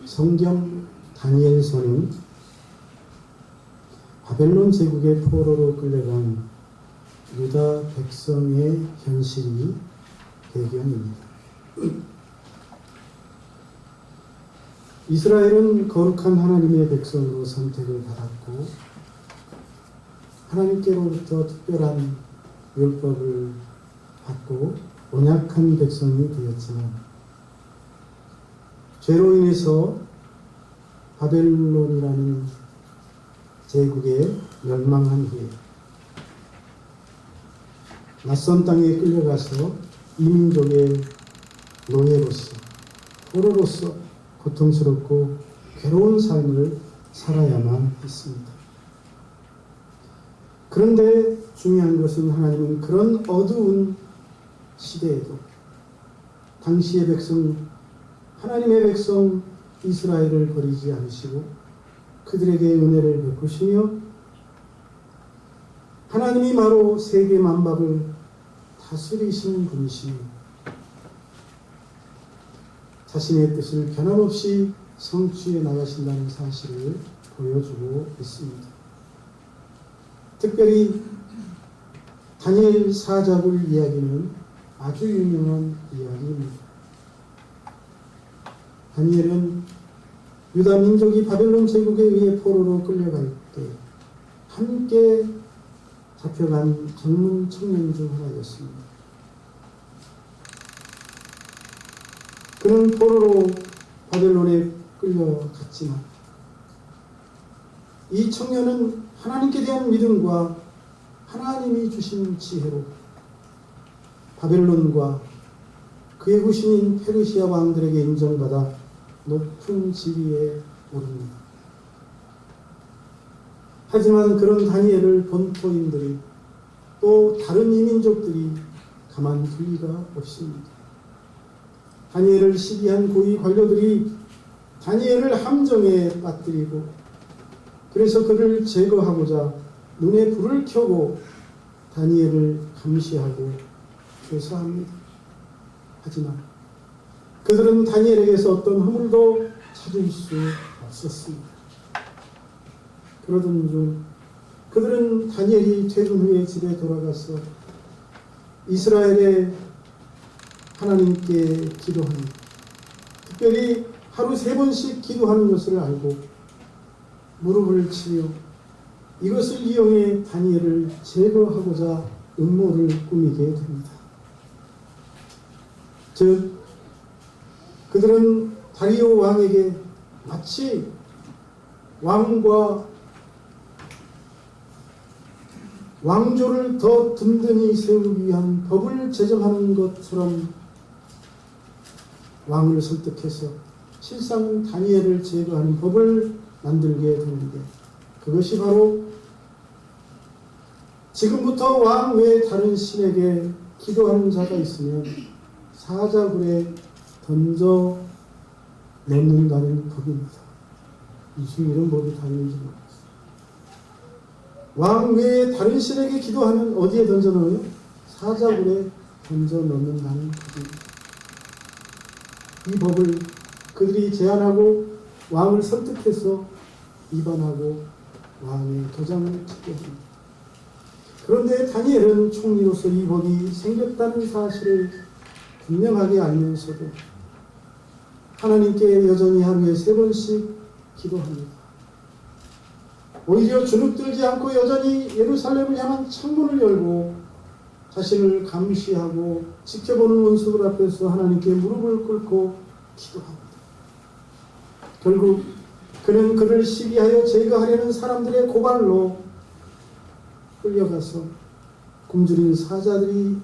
성경 다니엘서는 바벨론 제국의 포로로 끌려간 유다 백성의 현실이 배경입니다. 이스라엘은 거룩한 하나님의 백성으로 선택을 받았고 하나님께로부터 특별한 율법을 받고 언약한 백성이 되었지만 죄로 인해서 바벨론이라는 제국에 멸망한 후에 낯선 땅에 끌려가서 이민족의 노예로서 포로로서 고통스럽고 괴로운 삶을 살아야만 했습니다. 그런데 중요한 것은 하나님은 그런 어두운 시대에도 당시의 백성, 하나님의 백성 이스라엘을 버리지 않으시고 그들에게 은혜를 베푸시며 하나님이 바로 세계 만박을 다스리시는 분이시니 자신의 뜻을 변함없이 성취해 나가신다는 사실을 보여주고 있습니다. 특별히 다니엘 4장의 이야기는 아주 유명한 이야기입니다. 다니엘은 유다 민족이 바벨론 제국에 의해 포로로 끌려갈 때 함께 잡혀간 젊은 청년 중 하나였습니다. 그는 포로로 바벨론에 끌려갔지만 이 청년은 하나님께 대한 믿음과 하나님이 주신 지혜로 바벨론과 그의 후신인 페르시아 왕들에게 인정받아 높은 지위에 오릅니다. 하지만 그런 다니엘을 본토인들이 또 다른 이민족들이 가만둘 리가 없습니다. 다니엘을 시기한 고위 관료들이 다니엘을 함정에 빠뜨리고 그래서 그를 제거하고자 눈에 불을 켜고 다니엘을 감시하고 조사합니다. 하지만 그들은 다니엘에게서 어떤 허물도 찾을 수 없었습니다. 그러던 중 그들은 다니엘이 퇴근 후에 집에 돌아가서 이스라엘의 하나님께 기도합니다. 특별히 하루 3번씩 기도하는 것을 알고 무릎을 치며 이것을 이용해 다니엘을 제거하고자 음모를 꾸미게 됩니다. 즉 그들은 다리오 왕에게 마치 왕과 왕조를 더 든든히 세우기 위한 법을 제정하는 것처럼 왕을 설득해서 실상 다니엘을 제거하는 법을 만들게 되는데 그것이 바로 지금부터 왕 외에 다른 신에게 기도하는 자가 있으면 사자굴에 던져 넣는다는 법입니다. 무슨 이런 법이 다 있는지 모르겠어요. 왕 외에 다른 신에게 기도하면 어디에 던져 넣어요? 사자굴에 던져 넣는다는 법입니다. 이 법을 그들이 제안하고 왕을 설득해서 위반하고 왕의 도장을 찍게 합니다. 그런데 다니엘은 총리로서 이 법이 생겼다는 사실을 분명하게 알면서도 하나님께 여전히 하루에 3번씩 기도합니다. 오히려 주눅들지 않고 여전히 예루살렘을 향한 창문을 열고 자신을 감시하고 지켜보는 원수들 앞에서 하나님께 무릎을 꿇고 기도합니다. 결국 그는 그를 시기하여 제거하려는 사람들의 고발로 끌려가서 굶주린 사자들이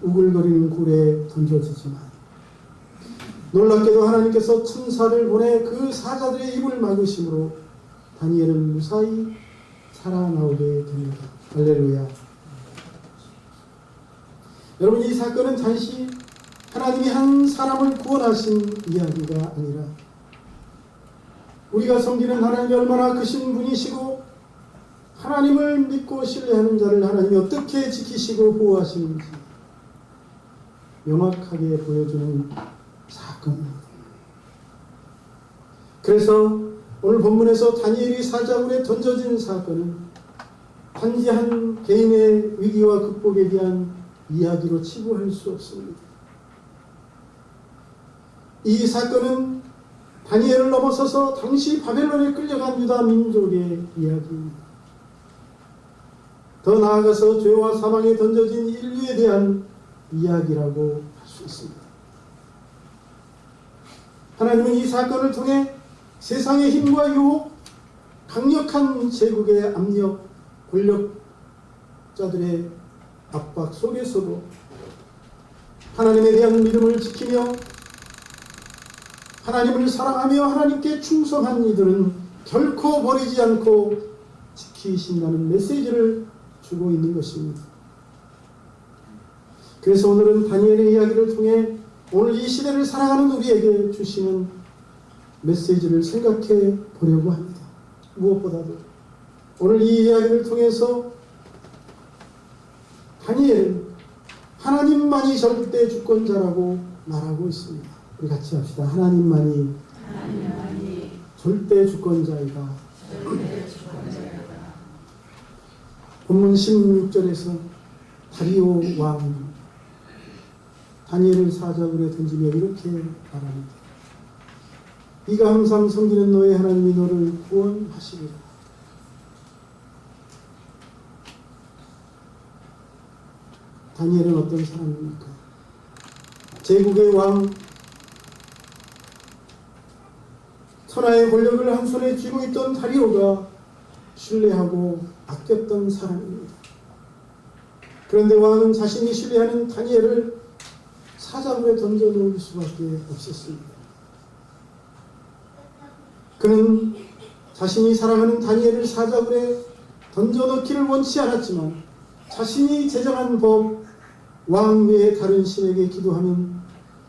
우글거리는 굴에 던져지지만 놀랍게도 하나님께서 천사를 보내 그 사자들의 입을 막으심으로 다니엘은 무사히 살아나오게 됩니다. 할렐루야. 여러분, 이 사건은 단지 하나님이 한 사람을 구원하신 이야기가 아니라 우리가 섬기는 하나님이 얼마나 크신 분이시고 하나님을 믿고 신뢰하는 자를 하나님이 어떻게 지키시고 보호하시는지 명확하게 보여주는 사건입니다. 그래서 오늘 본문에서 다니엘이 사자굴에 던져진 사건은 단지 한 개인의 위기와 극복에 대한 이야기로 치부할 수 없습니다. 이 사건은 다니엘을 넘어서서 당시 바벨론에 끌려간 유다 민족의 이야기입니다. 더 나아가서 죄와 사망에 던져진 인류에 대한 이야기라고 할 수 있습니다. 하나님은 이 사건을 통해 세상의 힘과 유혹, 강력한 제국의 압력, 권력자들의 압박 속에서도 하나님에 대한 믿음을 지키며 하나님을 사랑하며 하나님께 충성한 이들은 결코 버리지 않고 지키신다는 메시지를 주고 있는 것입니다. 그래서 오늘은 다니엘의 이야기를 통해 오늘 이 시대를 살아가는 우리에게 주시는 메시지를 생각해 보려고 합니다. 무엇보다도 오늘 이 이야기를 통해서 다니엘은 하나님만이 절대 주권자라고 말하고 있습니다. 우리 같이 합시다. 하나님만이 절대 주권자이다. 본문 16절에서 다리오 왕 다니엘을 사자굴에 던지며 이렇게 말합니다. 네가 항상 섬기는 너의 하나님이 너를 구원하시리라. 다니엘은 어떤 사람입니까? 제국의 왕, 천하의 권력을 한 손에 쥐고 있던 다리오가 신뢰하고 아꼈던 사람입니다. 그런데 왕은 자신이 신뢰하는 다니엘을 사자굴에 던져놓을 수밖에 없었습니다. 그는 자신이 사랑하는 다니엘을 사자굴에 던져넣기를 원치 않았지만 자신이 제정한 법, 왕 외에 다른 신에게 기도하면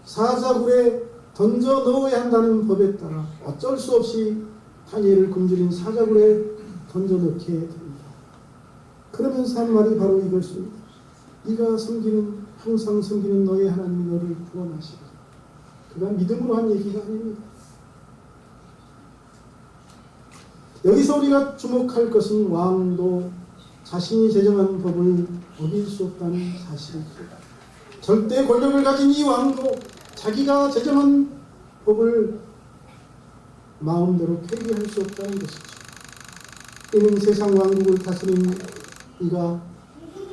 사자굴에 던져 넣어야 한다는 법에 따라 어쩔 수 없이 다니엘을 굶주린 사자굴에 던져 넣게 됩니다. 그러면서 한 말이 바로 이것입니다. 네가 항상 섬기는 너의 하나님이 너를 구원하시리라. 그가 믿음으로 한 얘기가 아닙니다. 여기서 우리가 주목할 것은 왕도 자신이 제정한 법을 어길 수 없다는 사실입니다. 절대 권력을 가진 이 왕도 자기가 제정한 법을 마음대로 폐기할 수 없다는 것이죠. 이는 세상 왕국을 다스리는 이가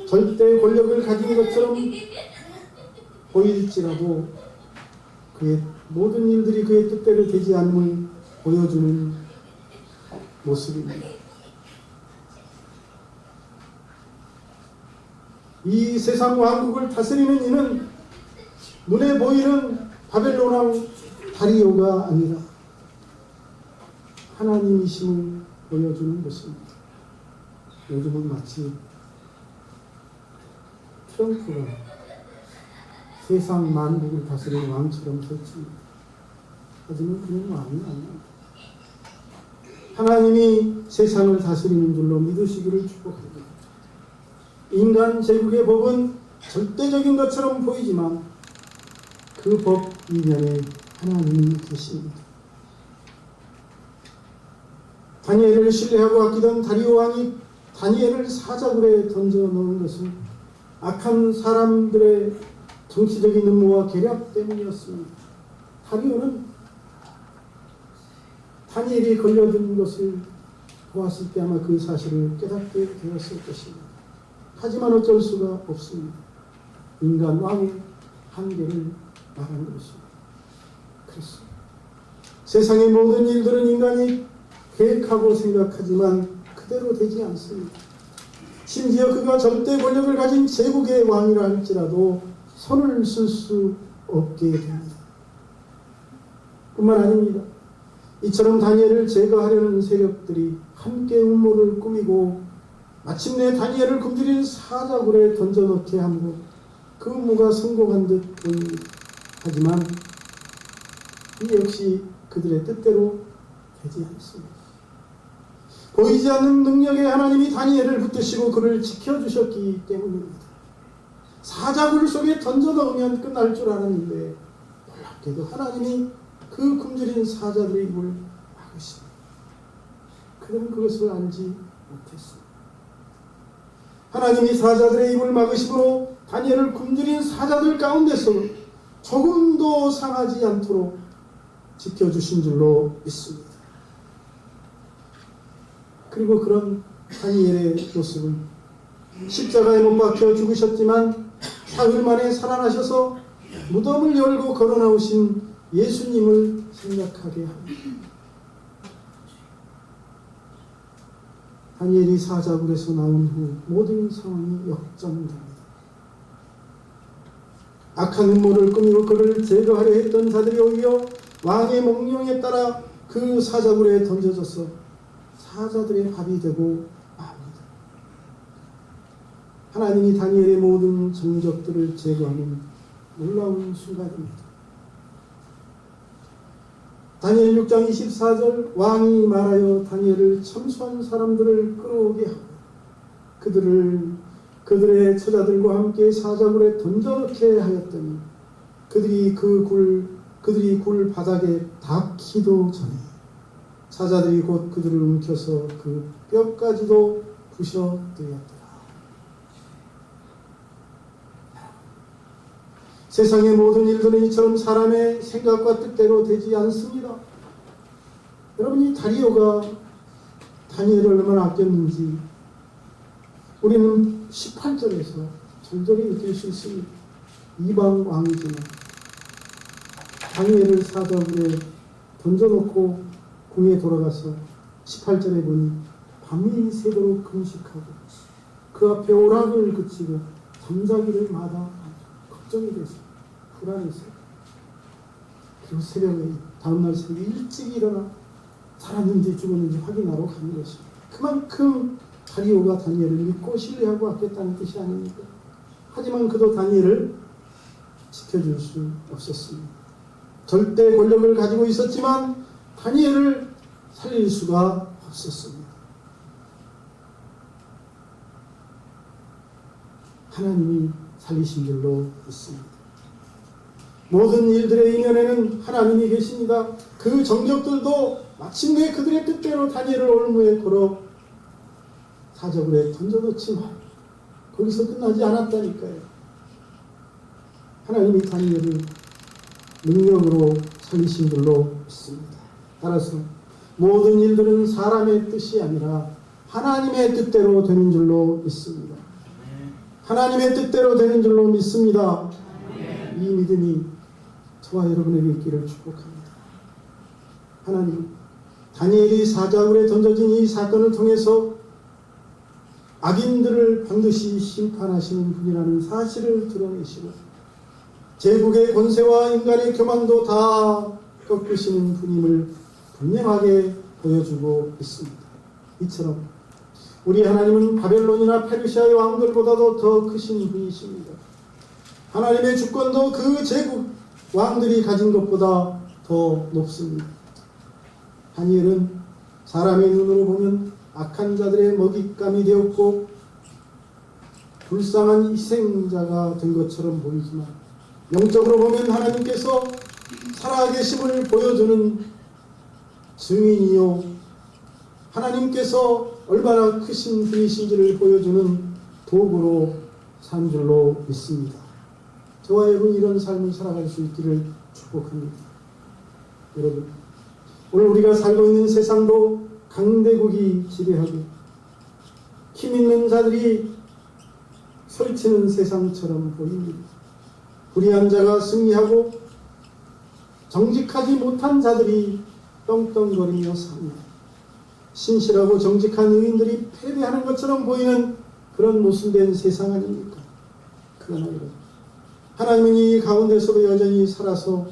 절대 권력을 가진 것처럼 보일지라도 그의 모든 일들이 그의 뜻대로 되지 않음을 보여주는 모습입니다. 이 세상 왕국을 다스리는 이는 눈에 보이는 바벨론 왕 다리오가 아니라 하나님이심을 보여주는 것입니다. 요즘은 마치 트럼프가 세상 만국을 다스리는 왕처럼 설치입니다. 하지만 그는 왕이 아닙니다. 하나님이 세상을 다스리는 줄로 믿으시기를 축복합니다. 인간 제국의 법은 절대적인 것처럼 보이지만 그 법 이면에 하나님이 계십니다. 다니엘을 신뢰하고 아끼던 다리오 왕이 다니엘을 사자굴에 던져 넣은 것은 악한 사람들의 정치적인 음모와 계략 때문이었습니다. 다리오는 다니엘이 걸려든 것을 보았을 때 아마 그 사실을 깨닫게 되었을 것입니다. 하지만 어쩔 수가 없습니다. 인간 왕의 한계를 말하는 것입니다. 그렇습니다. 세상의 모든 일들은 인간이 계획하고 생각하지만 그대로 되지 않습니다. 심지어 그가 절대 권력을 가진 제국의 왕이라 할지라도 손을 쓸 수 없게 됩니다. 뿐만 아닙니다. 이처럼 다니엘을 제거하려는 세력들이 함께 음모를 꾸미고 마침내 다니엘을 굶주린 사자굴에 던져넣게 함으로 그 음모가 성공한 듯 보입니다. 하지만 이 역시 그들의 뜻대로 되지 않습니다. 보이지 않는 능력의 하나님이 다니엘을 붙드시고 그를 지켜주셨기 때문입니다. 사자굴 속에 던져 넣으면 끝날 줄 알았는데 놀랍게도 하나님이 그 굶주린 사자들의 입을 막으십니다. 그들은 그것을 알지 못했습니다. 하나님이 사자들의 입을 막으심으로 다니엘을 굶주린 사자들 가운데서 조금도 상하지 않도록 지켜주신 줄로 믿습니다. 그리고 그런 다니엘의 모습은 십자가에 못 박혀 죽으셨지만 사흘 만에 살아나셔서 무덤을 열고 걸어 나오신 예수님을 생각하게 합니다. 다니엘이 사자굴에서 나온 후 모든 상황이 역전됩니다. 악한 음모를 꾸미고 그를 제거하려 했던 자들이 오히려 왕의 명령에 따라 그 사자굴에 던져져서 사자들의 밥이 되고 맙니다. 하나님이 다니엘의 모든 정적들을 제거하는 놀라운 순간입니다. 다니엘 6장 24절 왕이 말하여 다니엘을 참수한 사람들을 끌어오게 하고 그들의 처자들과 함께 사자굴에 던져넣게 하였더니 그들이 굴 바닥에 닿기도 전에 사자들이 곧 그들을 움켜서 그 뼈까지도 부셔뜨렸더라. 세상의 모든 일들은 이처럼 사람의 생각과 뜻대로 되지 않습니다. 여러분이 다리오가 다니엘을 얼마나 아꼈는지 우리는 18절에서 절절히 느낄 수 있습니다. 이방 왕이지만 다니엘을 사자굴에 던져놓고 궁에 돌아가서 18절에 보니 밤이 새도록 금식하고 그 앞에 오락을 그치고 잠자기를 마다 걱정이 돼서 불안해서 그리고 새벽에 다음날 새벽에 일찍 일어나 살았는지 죽었는지 확인하러 가는 것입니다. 그만큼 다리오가 다니엘을 믿고 신뢰하고 아꼈다는 뜻이 아닙니까? 하지만 그도 다니엘을 지켜줄 수 없었습니다. 절대 권력을 가지고 있었지만 다니엘을 살릴 수가 없었습니다. 하나님이 살리신 줄로 믿습니다. 모든 일들의 이면에는 하나님이 계십니다. 그 정적들도 마침내 그들의 뜻대로 다니엘을 올무에 걸어 사자굴에 던져놓지만 거기서 끝나지 않았다니까요. 하나님이 다니엘을 능력으로 살리신 줄로 믿습니다. 따라서 모든 일들은 사람의 뜻이 아니라 하나님의 뜻대로 되는 줄로 믿습니다. 하나님의 뜻대로 되는 줄로 믿습니다. 이 믿음이 저와 여러분에게 있기를 축복합니다. 하나님, 다니엘이 사자굴에 던져진 이 사건을 통해서 악인들을 반드시 심판하시는 분이라는 사실을 드러내시고 제국의 권세와 인간의 교만도 다 꺾으시는 분임을 분명하게 보여주고 있습니다. 이처럼 우리 하나님은 바벨론이나 페르시아의 왕들보다도 더 크신 분이십니다. 하나님의 주권도 그 제국 왕들이 가진 것보다 더 높습니다. 다니엘은 사람의 눈으로 보면 악한 자들의 먹잇감이 되었고 불쌍한 희생자가 된 것처럼 보이지만 영적으로 보면 하나님께서 살아계심을 보여주는 증인이요 하나님께서 얼마나 크신 분이신지를 보여주는 도구로 산 줄로 믿습니다. 저와 여러분 이런 삶을 살아갈 수 있기를 축복합니다. 여러분 오늘 우리가 살고 있는 세상도 강대국이 지배하고 힘있는 자들이 설치는 세상처럼 보입니다. 불의한 자가 승리하고 정직하지 못한 자들이 떵떵거리며 삽니다. 신실하고 정직한 의인들이 패배하는 것처럼 보이는 그런 모순된 세상 아닙니까? 그러나 하나님은 이 가운데서도 여전히 살아서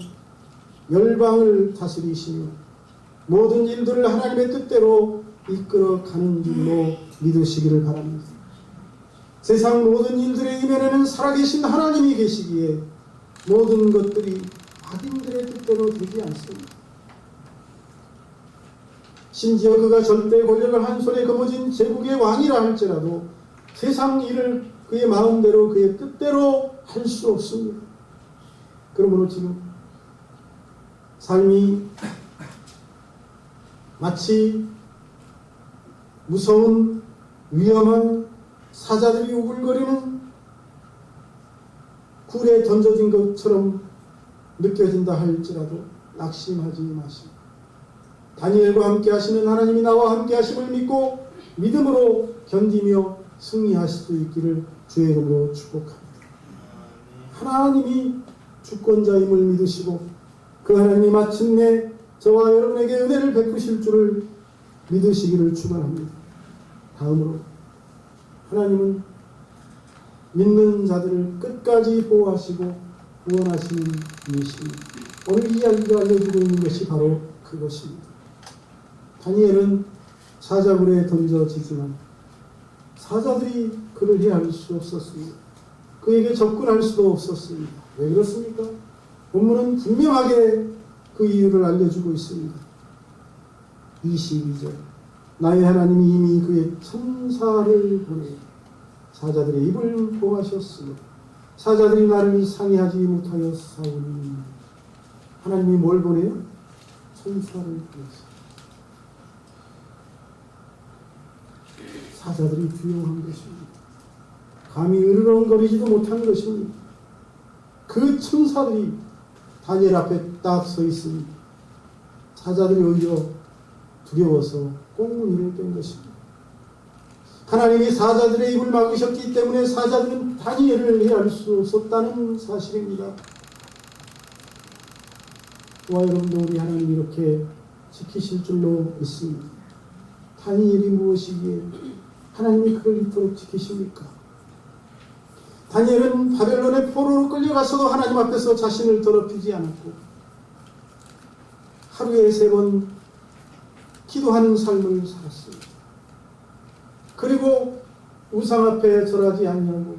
열방을 다스리시며 모든 일들을 하나님의 뜻대로 이끌어가는 줄로 믿으시기를 바랍니다. 세상 모든 일들의 이면에는 살아계신 하나님이 계시기에 모든 것들이 악인들의 뜻대로 되지 않습니다. 심지어 그가 절대 권력을 한 손에 거머쥔 제국의 왕이라 할지라도 세상 일을 그의 마음대로 그의 뜻대로 할 수 없습니다. 그러므로 지금 삶이 마치 무서운 위험한 사자들이 우글거리는 굴에 던져진 것처럼 느껴진다 할지라도 낙심하지 마시고 다니엘과 함께 하시는 하나님이 나와 함께 하심을 믿고 믿음으로 견디며 승리하실 수 있기를 주의 이름으로 축복합니다. 하나님이 주권자임을 믿으시고 그 하나님이 마침내 저와 여러분에게 은혜를 베푸실 줄을 믿으시기를 축원합니다. 다음으로 하나님은 믿는 자들을 끝까지 보호하시고 구원하시는 분이십니다. 오늘 이야기가 알려주고 있는 것이 바로 그것입니다. 다니엘은 사자굴에 던져지지만 사자들이 그를 해할 수 없었습니다. 그에게 접근할 수도 없었습니다. 왜 그렇습니까? 본문은 분명하게 그 이유를 알려주고 있습니다. 22절 나의 하나님이 이미 그의 천사를 보내 사자들의 입을 보호하셨으며 사자들이 나를 상해하지 못하여 싸우니 하나님이 뭘 보내요? 천사를 보내서 사자들이 두려워한 것입니다. 감히 으르렁거리지도 못한 것입니다. 그 천사들이 다니엘 앞에 딱 서 있습니다. 사자들이 오히려 두려워서 꽁무니를 뺀 것입니다. 하나님이 사자들의 입을 막으셨기 때문에 사자들은 다니엘을 해할 수 없었다는 사실입니다. 저와 여러분도 우리 하나님이 이렇게 지키실 줄로 믿습니다. 다니엘이 무엇이기에 하나님이 그를 이토록 지키십니까? 다니엘은 바벨론의 포로로 끌려가서도 하나님 앞에서 자신을 더럽히지 않았고 하루에 3번 기도하는 삶을 살았습니다. 그리고 우상 앞에 절하지 아니하고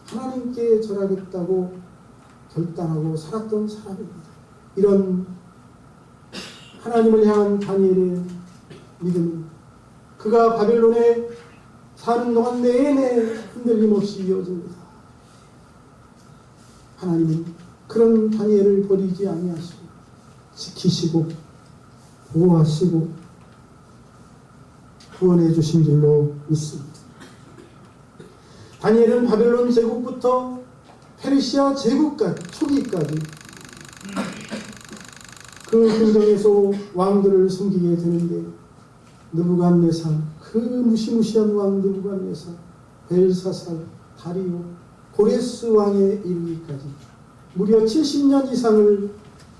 하나님께 절하겠다고 결단하고 살았던 사람입니다. 이런 하나님을 향한 다니엘의 믿음, 그가 바벨론에 사는 동안 내내 흔들림 없이 이어집니다. 하나님은 그런 다니엘을 버리지 아니하시고 지키시고 보호하시고 구원해 주신 줄로 믿습니다. 다니엘은 바벨론 제국부터 페르시아 제국까지 초기까지 그 궁정에서 왕들을 섬기게 되는데 느부갓네살, 그 무시무시한 왕 느부갓네살, 벨사살, 다리오, 고레스 왕에 이르기까지 무려 70년 이상을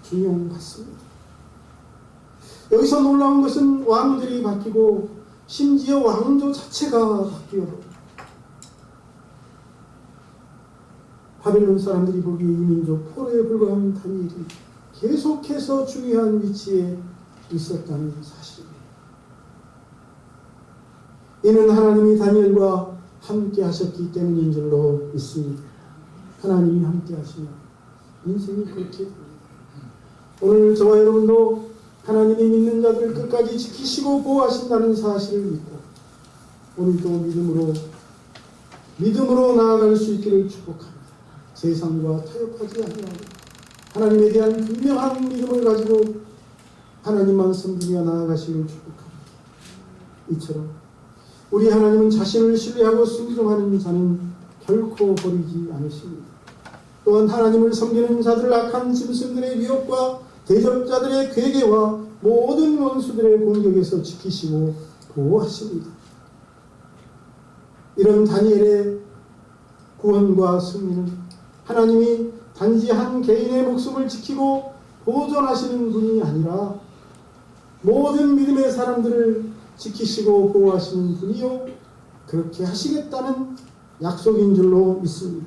중용받습니다. 여기서 놀라운 것은 왕들이 바뀌고 심지어 왕조 자체가 바뀌어도 바벨론 사람들이 보기에 이민족 포로에 불과한 다니엘이 계속해서 중요한 위치에 있었다는 사실입니다. 이는 하나님이 다니엘과 함께 하셨기 때문인 줄로 믿습니다. 하나님이 함께 하시면 인생이 그렇게 됩니다. 오늘 저와 여러분도 하나님이 믿는 자들을 끝까지 지키시고 보호하신다는 사실을 믿고 오늘도 믿음으로 나아갈 수 있기를 축복합니다. 세상과 타협하지 아니하고 하나님에 대한 분명한 믿음을 가지고 하나님만 섬기며 나아가시기를 축복합니다. 이처럼 우리 하나님은 자신을 신뢰하고 순종하는 자는 결코 버리지 않으십니다. 또한 하나님을 섬기는 자들을 악한 짐승들의 위협과 대적자들의 괴계와 모든 원수들의 공격에서 지키시고 보호하십니다. 이런 다니엘의 구원과 승리는 하나님이 단지 한 개인의 목숨을 지키고 보존하시는 분이 아니라 모든 믿음의 사람들을 지키시고 보호하시는 분이요 그렇게 하시겠다는 약속인 줄로 믿습니다.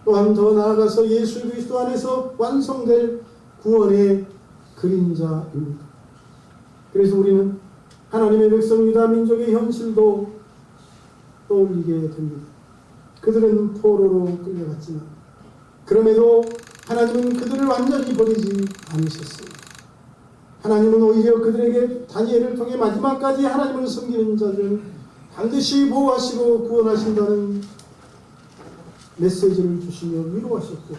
또한 더 나아가서 예수 그리스도 안에서 완성될 구원의 그림자입니다. 그래서 우리는 하나님의 백성 유다 민족의 현실도 떠올리게 됩니다. 그들은 포로로 끌려갔지만 그럼에도 하나님은 그들을 완전히 버리지 않으셨습니다. 하나님은 오히려 그들에게 다니엘을 통해 마지막까지 하나님을 섬기는 자들을 반드시 보호하시고 구원하신다는 메시지를 주시며 위로하셨고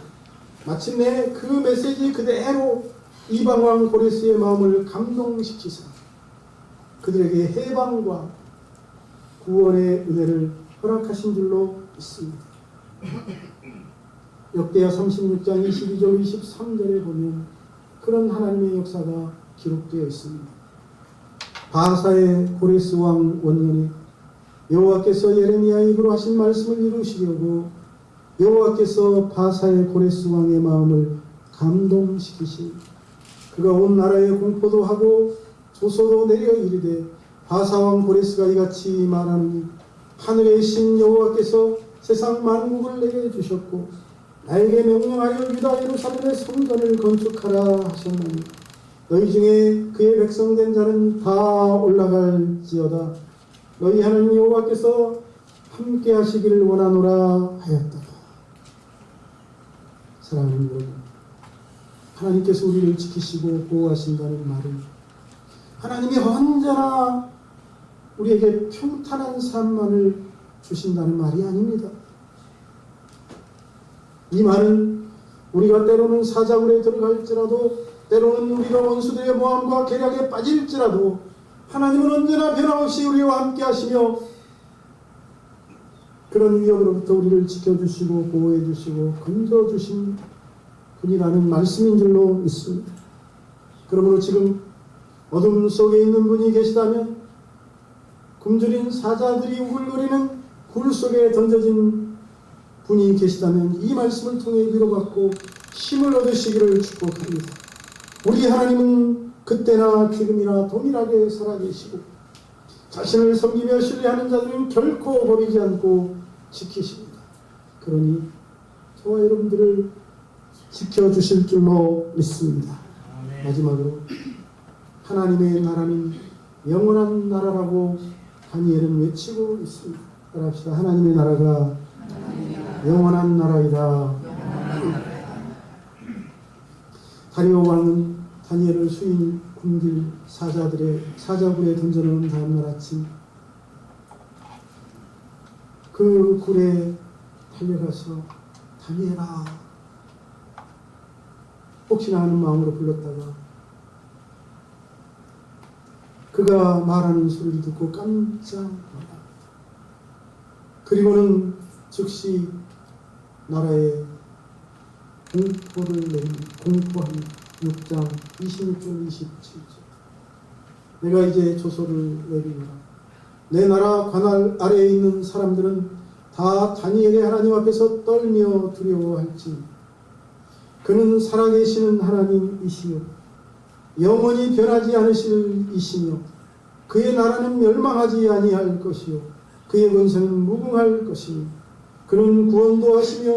마침내 그 메시지 그대로 이방왕 고레스의 마음을 감동시키사 그들에게 해방과 구원의 은혜를 허락하신 줄로 믿습니다. 역대하 36장 22절 23절에 보면 그런 하나님의 역사가 기록되어 있습니다. 바사의 고레스 왕 원년에 여호와께서 예레미야의 입으로 하신 말씀을 이루시려고 여호와께서 바사의 고레스 왕의 마음을 감동시키신 그가 온 나라에 공포도 하고 조소도 내려 이르되 바사 왕 고레스가 이같이 말하노니 하늘의 신 여호와께서 세상 만국을 내게 주셨고 나에게 명령하여 유다 예루살렘의 성전을 건축하라 하셨나니 너희 중에 그의 백성된 자는 다 올라갈지어다. 너희 하나님 여호와께서 함께 하시기를 원하노라 하였다. 사랑하는 여러분, 하나님께서 우리를 지키시고 보호하신다는 말은 하나님이 언제나 우리에게 평탄한 삶만을 주신다는 말이 아닙니다. 이 말은 우리가 때로는 사자굴에 들어갈지라도 때로는 우리가 원수들의 모함과 계략에 빠질지라도 하나님은 언제나 변함없이 우리와 함께 하시며 그런 위협으로부터 우리를 지켜주시고 보호해주시고 건져주신 분이라는 말씀인 줄로 믿습니다. 그러므로 지금 어둠 속에 있는 분이 계시다면 굶주린 사자들이 우글거리는 굴 속에 던져진 분이 계시다면 이 말씀을 통해 위로받고 힘을 얻으시기를 축복합니다. 우리 하나님은 그때나 지금이나 동일하게 살아계시고 자신을 섬기며 신뢰하는 자들은 결코 버리지 않고 지키십니다. 그러니 저와 여러분들을 지켜주실 줄로 믿습니다. 마지막으로 하나님의 나라는 영원한 나라라고 다니엘은 외치고 있습니다. 따라합시다. 하나님의 나라가 영원한 나라이다. 다리오 왕은 다니엘을 수인 굶길 사자굴에 던져놓은 다음날 아침 그 굴에 달려가서 다니엘아 혹시나 하는 마음으로 불렀다가 그가 말하는 소리를 듣고 깜짝 놀랍니다. 그리고는 즉시 나라에 공포를 공포합니다. 6장 26절 27절 내가 이제 조서를 내리노라. 내 나라 관할 아래에 있는 사람들은 다 다니엘의 하나님 앞에서 떨며 두려워할지 그는 살아계시는 하나님이시요 영원히 변하지 않으실 이시며 그의 나라는 멸망하지 아니할 것이요 그의 권세는 무궁할 것이며 그는 구원도 하시며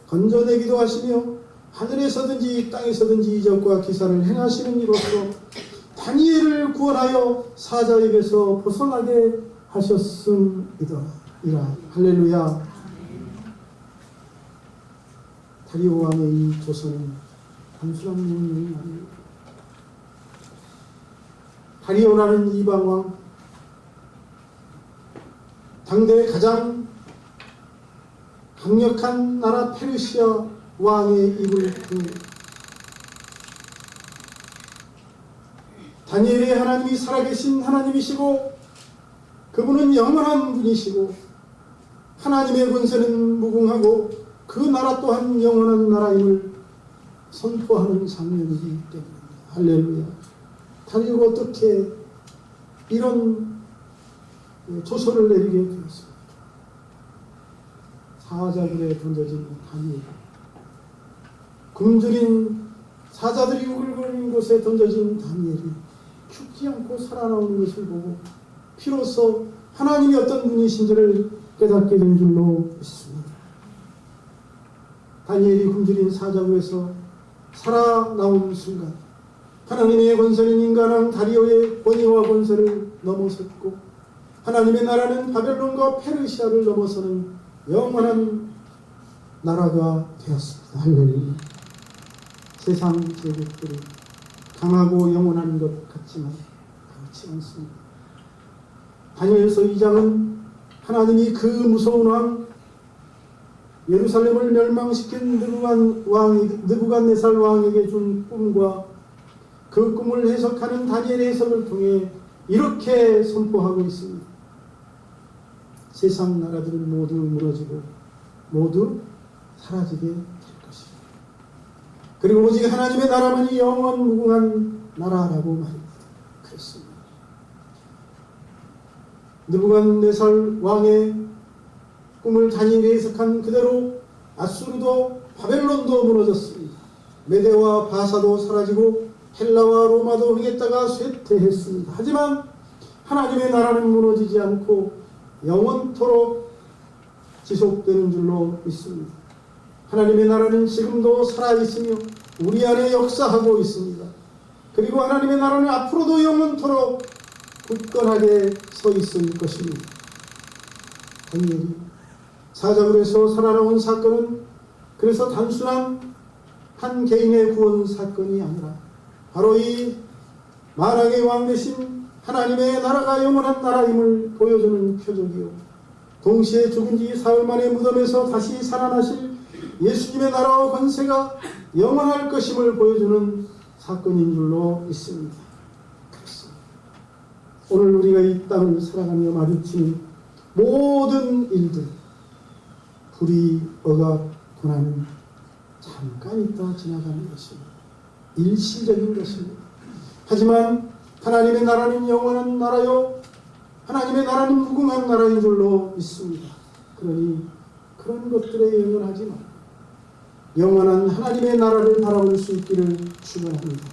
건져내기도 하시며 하늘에서든지 땅에서든지 이적과 기사를 행하시는 이로써 다니엘을 구원하여 사자 입에서 벗어나게 하셨음이다. 할렐루야. 다리오 왕의 이 조서는 단순한 명령이 아닙니다. 다리오라는 이방왕, 당대 가장 강력한 나라 페르시아 왕의 입을 통해 다니엘의 하나님이 살아계신 하나님이시고 그분은 영원한 분이시고 하나님의 권세는 무궁하고 그 나라 또한 영원한 나라임을 선포하는 장면이기 때문입니다. 할렐루야. 다니엘이 어떻게 이런 조서를 내리게 되었습니까? 사자굴에 던져진 다니엘, 굶주린 사자들이 우글거리는 곳에 던져진 다니엘이 죽지 않고 살아나오는 것을 보고 비로소 하나님이 어떤 분이신지를 깨닫게 된 줄로 믿습니다. 다니엘이 굶주린 사자굴에서 살아나온 순간 하나님의 권세는 인간왕 다리오의 권위와 권세를 넘어섰고 하나님의 나라는 바벨론과 페르시아를 넘어서는 영원한 나라가 되었습니다. 할렐루야. 세상 제국들이 강하고 영원한 것 같지만 그렇지 않습니다. 다니엘서 2장은 하나님이 그 무서운 왕 예루살렘을 멸망시킨 느부갓네살 왕에게 준 꿈과 그 꿈을 해석하는 다니엘의 해석을 통해 이렇게 선포하고 있습니다. 세상 나라들은 모두 무너지고 모두 사라지게 될 것입니다. 그리고 오직 하나님의 나라만이 영원 무궁한 나라라고 말입니다. 그렇습니다. 느부갓네살 왕의 꿈을 다니엘이 해석한 그대로 아수르도 바벨론도 무너졌습니다. 메대와 바사도 사라지고 헬라와 로마도 흥했다가 쇠퇴했습니다. 하지만 하나님의 나라는 무너지지 않고 영원토록 지속되는 줄로 믿습니다. 하나님의 나라는 지금도 살아있으며 우리 안에 역사하고 있습니다. 그리고 하나님의 나라는 앞으로도 영원토록 굳건하게 서 있을 것입니다. 다니엘이 사자굴에서 살아나온 사건은 그래서 단순한 한 개인의 구원 사건이 아니라 바로 이 만왕의 왕 되신 하나님의 나라가 영원한 나라임을 보여주는 표적이요, 동시에 죽은 지 사흘 만에 무덤에서 다시 살아나실 예수님의 나라와 권세가 영원할 것임을 보여주는 사건인 줄로 믿습니다. 그렇습니다. 오늘 우리가 이 땅을 살아가며 마주치는 모든 일들, 불의, 억압, 고난은 잠깐 있다 지나가는 것입니다. 일시적인 것입니다. 하지만 하나님의 나라는 영원한 나라요, 하나님의 나라는 무궁한 나라인 줄로 믿습니다. 그러니 그런 것들에 연연하지 말고 영원한 하나님의 나라를 바라볼 수 있기를 축원합니다.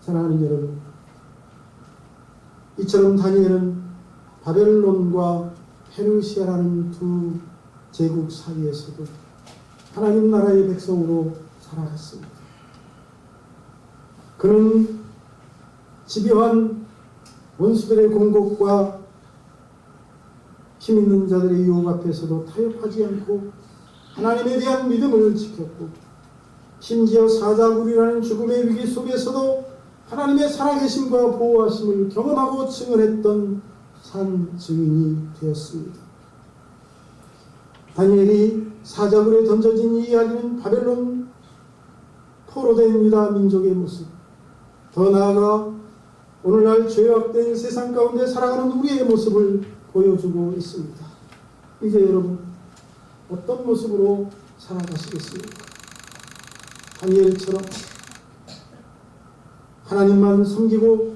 사랑하는 여러분, 이처럼 다니엘은 바벨론과 페르시아라는 두 제국 사이에서도 하나님 나라의 백성으로 살아갔습니다. 그는 집요한 원수들의 공격과 힘있는 자들의 유혹 앞에서도 타협하지 않고 하나님에 대한 믿음을 지켰고, 심지어 사자굴이라는 죽음의 위기 속에서도 하나님의 살아계심과 보호하심을 경험하고 증언했던 산 증인이 되었습니다. 다니엘이 사자굴에 던져진 이 이야기는 바벨론 포로된 유다 민족의 모습, 더 나아가 오늘날 죄악된 세상 가운데 살아가는 우리의 모습을 보여주고 있습니다. 이제 여러분, 어떤 모습으로 살아가시겠습니까? 다니엘처럼 하나님만 섬기고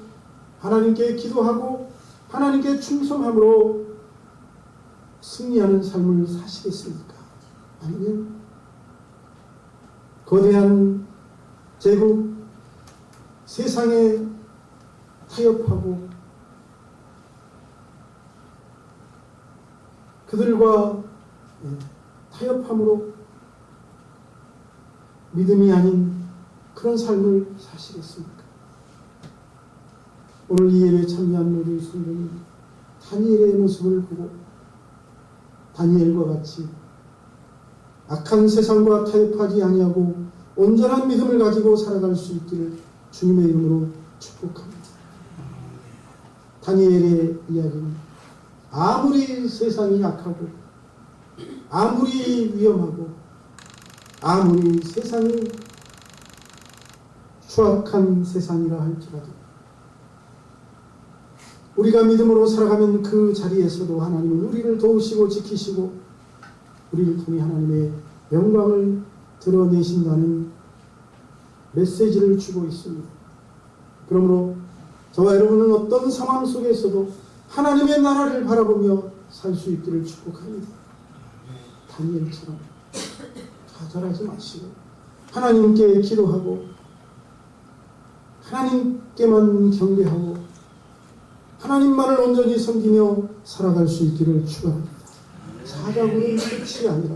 하나님께 기도하고 하나님께 충성함으로 승리하는 삶을 사시겠습니까? 아니면 거대한 제국 세상에 타협하고 그들과 타협함으로 믿음이 아닌 그런 삶을 사시겠습니까? 오늘 이 예배에 참여한 우리 성도님, 다니엘의 모습을 보고 다니엘과 같이 악한 세상과 타협하지 아니하고 온전한 믿음을 가지고 살아갈 수 있기를 주님의 이름으로 축복합니다. 다니엘의 이야기는 아무리 세상이 악하고 아무리 위험하고 아무리 세상이 추악한 세상이라 할지라도 우리가 믿음으로 살아가면 그 자리에서도 하나님은 우리를 도우시고 지키시고 우리를 통해 하나님의 영광을 드러내신다는 메시지를 주고 있습니다. 그러므로 저와 여러분은 어떤 상황 속에서도 하나님의 나라를 바라보며 살 수 있기를 축복합니다. 다니엘처럼 좌절하지 마시고 하나님께 기도하고 하나님께만 경배하고 하나님만을 온전히 섬기며 살아갈 수 있기를 축원합니다. 사자굴은 끝이 아니라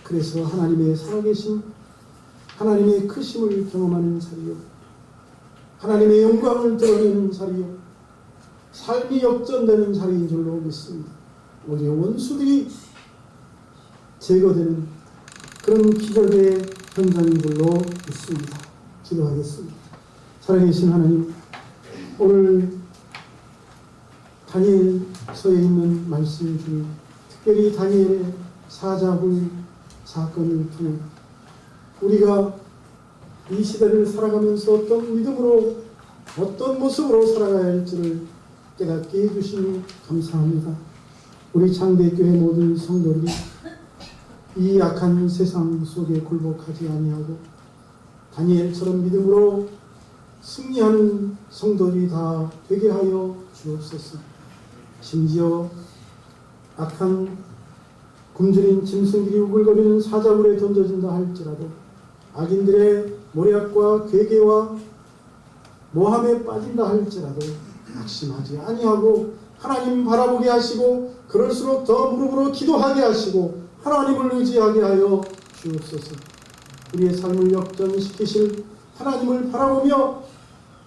그래서 하나님의 살아계신 하나님의 크심을 경험하는 자리요, 하나님의 영광을 드러내는 자리요, 삶이 역전되는 자리인 줄로 믿습니다. 우리의 원수들이 제거되는 그런 기적의 현장인 줄로 믿습니다. 기도하겠습니다. 살아계신 하나님, 오늘 다니엘서에 있는 말씀 중에 특별히 다니엘의 사자굴 사건을 통해 우리가 이 시대를 살아가면서 어떤 믿음으로 어떤 모습으로 살아가야 할지를 깨닫게 해주시니 감사합니다. 우리 창대교회 모든 성도들이 이 악한 세상 속에 굴복하지 아니하고 다니엘처럼 믿음으로 승리하는 성도들이 다 되게 하여 주옵소서. 심지어 악한 굶주린 짐승들이 우글거리는 사자굴에 던져진다 할지라도 악인들의 모략과 괴계와 모함에 빠진다 할지라도 낙심하지 아니하고 하나님 바라보게 하시고 그럴수록 더 무릎으로 기도하게 하시고 하나님을 의지하게 하여 주옵소서. 우리의 삶을 역전시키실 하나님을 바라보며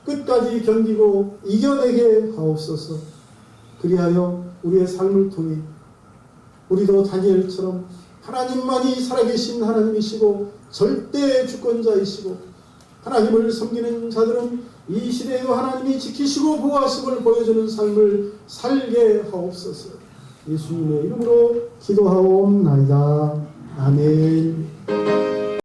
끝까지 견디고 이겨내게 하옵소서. 그리하여 우리의 삶을 통해 우리도 다니엘처럼 하나님만이 살아계신 하나님이시고 절대 주권자이시고 하나님을 섬기는 자들은 이 시대에도 하나님이 지키시고 보호하심을 보여주는 삶을 살게 하옵소서. 예수님의 이름으로 기도하옵나이다. 아멘.